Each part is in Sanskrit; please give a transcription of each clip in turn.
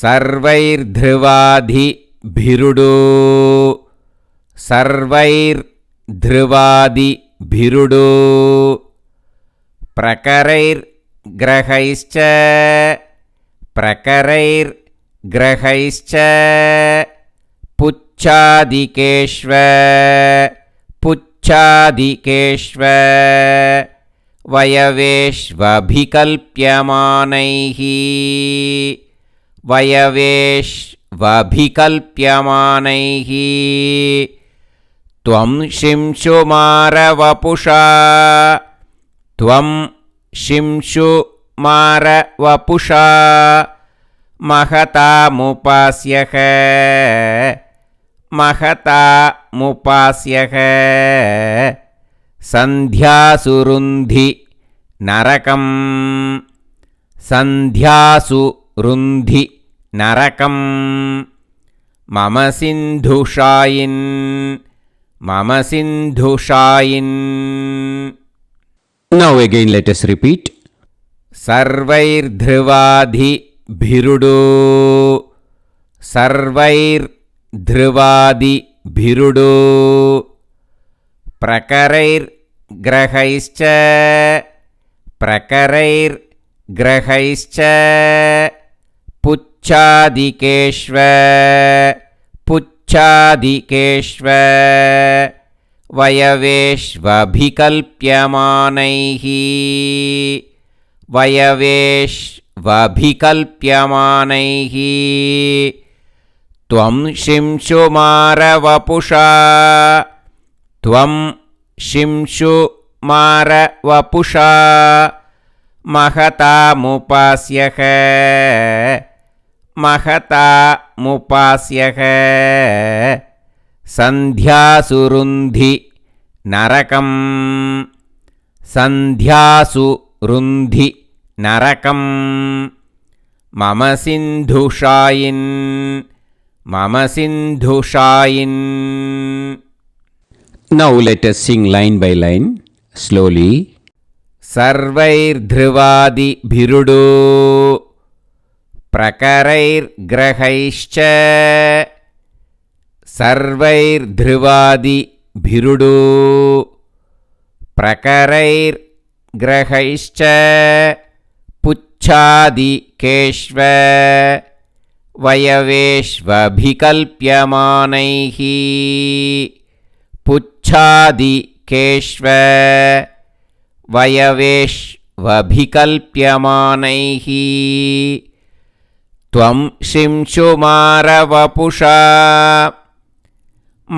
सर्वैर्ध्रुवादिभिरुडो सर्वैर्ध्रुवादिभिरुडो प्रकरैर्ग्रहैश्च प्रकरैर्ग्रहैश्च पुच्छादिकेष्व पुच्छादिकेष्व वयवेष्वभिकल्प्यमानैः वयवेष्वभिकल्प्यमानैः त्वं शिंशुमारवपुषा त्वं शिंशुमारवपुषा महतामुपास्यः महतामुपास्यः सन्ध्यासु रुन्धि नरकं सन्ध्यासु रुन्धि नरकं मम सिन्धुषायिन् मम सिन्धुषायिन्. Now again let us repeat. सर्वैर्ध्रुवादिभिरुडो सर्वैर्ध्रुवादिभिरुडो प्रकरैर्ग्रहैश्च प्रकरैर्ग्रहैश्च पुच्छादिकेष्व पुच्छादिकेष्व वयवेष्वभिकल्प्यमानैः वयवेष्वभिकल्प्यमानैः त्वं शिंशुमारवपुषा त्वं शिंशुमारवपुषा महतामुपास्यः महतामुपास्यः सन्ध्यासु रुन्धि नरकं सन्ध्यासु रुन्धि नरकं मम सिन्धुषायिन् मम सिन्धुषायिन्. Now let us sing line by line slowly. सर्वैर्ध्रुवादिभिरुडो प्रकरैर्ग्रहैश्च सर्वैर्ध्रुवादिभिरुडो प्रकरैर्ग्रहैश्च पुच्छादिकेष्व वयवेष्वभिकल्प्यमानैः पुच्छादिकेष्व वयवेष्वभिकल्प्यमानैः त्वं शिंशुमारवपुषा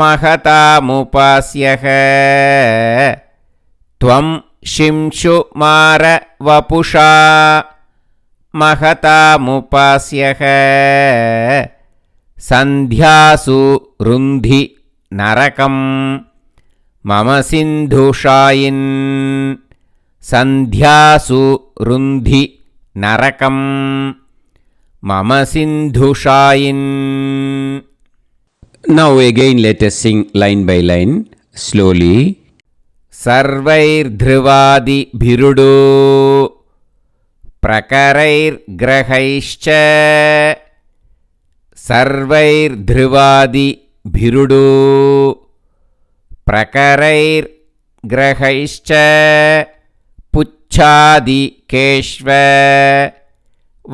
महतामुपास्यः त्वं शिंशुमारवपुषा महतामुपास्यः सन्ध्यासु रुन्धि नरकं मम सिन्धुषायिन् सन्ध्यासु रुन्धि नरकं मम सिन्धुषायिन्. Now again let us sing line by line slowly. सर्वैर्ध्रुवादिभिरुडो प्रकरैर्ग्रहैश्च सर्वैर्ध्रुवादिभिरुडो प्रकरैर्ग्रहैश्च पुच्छादिकेष्व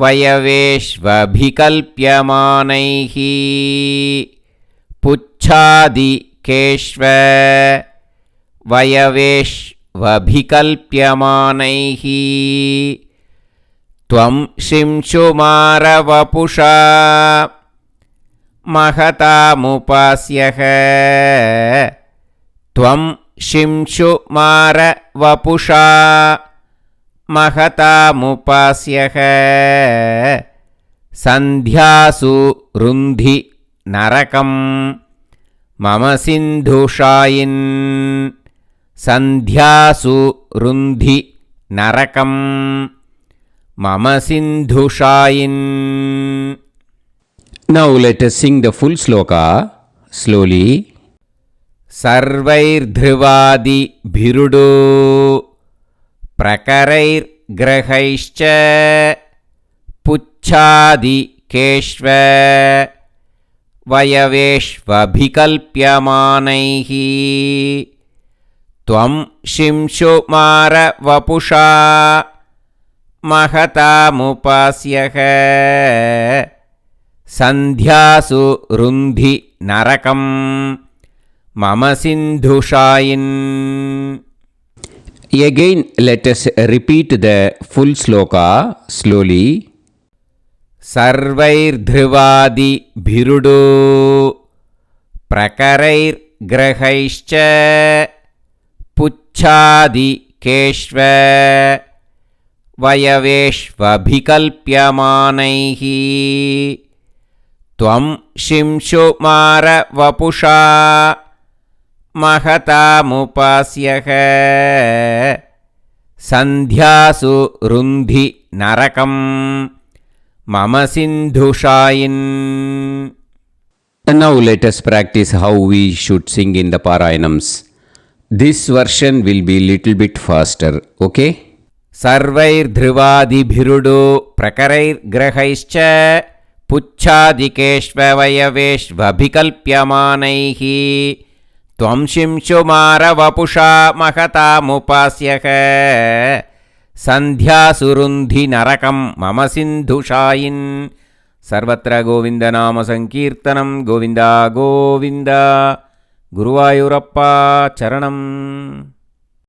वयवेष्वभिकल्प्यमानैः पुच्छादिकेष्व वयवेष्वभिकल्प्यमानैः त्वं शिंशुमारवपुषा महतामुपास्यः त्वं शिंशुमारवपुषा महतामुपास्यः सन्ध्यासु रुन्धि नरकं मम सिन्धुषायिन् सन्ध्यासु रुन्धि नरकं मम सिन्धुषायिन्. Now let us sing the full sloka slowly. सर्वैर्ध्रुवादिभिरुडो प्रकरैर्ग्रहैश्च पुच्छादिकेष्व केष्व वयवेष्वभिकल्प्यमानैः त्वं शिंशुमार वपुषा महतामुपास्यः सन्ध्यासु रुन्धि नरकं मम सिन्धुषायिन्. Again, let us repeat the full sloka slowly. सर्वैर्ध्रुवादिभिरुडो प्रकरैर्ग्रहैश्च पुच्छादिकेष्व वयवेष्वभिकल्प्यमानैः त्वं शिंशुमार वपुषा महतामुपास्यः सन्ध्यासु रुन्धि नरकं मम सिन्धुषायिन्. Now let us practice how we should sing in the Parayanams. This version will be little bit faster, okay? सर्वैर्ध्रुवादिभिरुडो प्रकरैर्ग्रहैश्च पुच्छादिकेष्ववयवेष्वभिकल्प्यमानैः त्वं शिंशुमार वपुषा महतामुपास्यः सन्ध्यासु रुन्धि नरकं मम सिन्धुषायिन्. सर्वत्र गोविन्दनाम संकीर्तनं गोविन्द गोविन्द. गुरुवायूरप्पा चरणम्.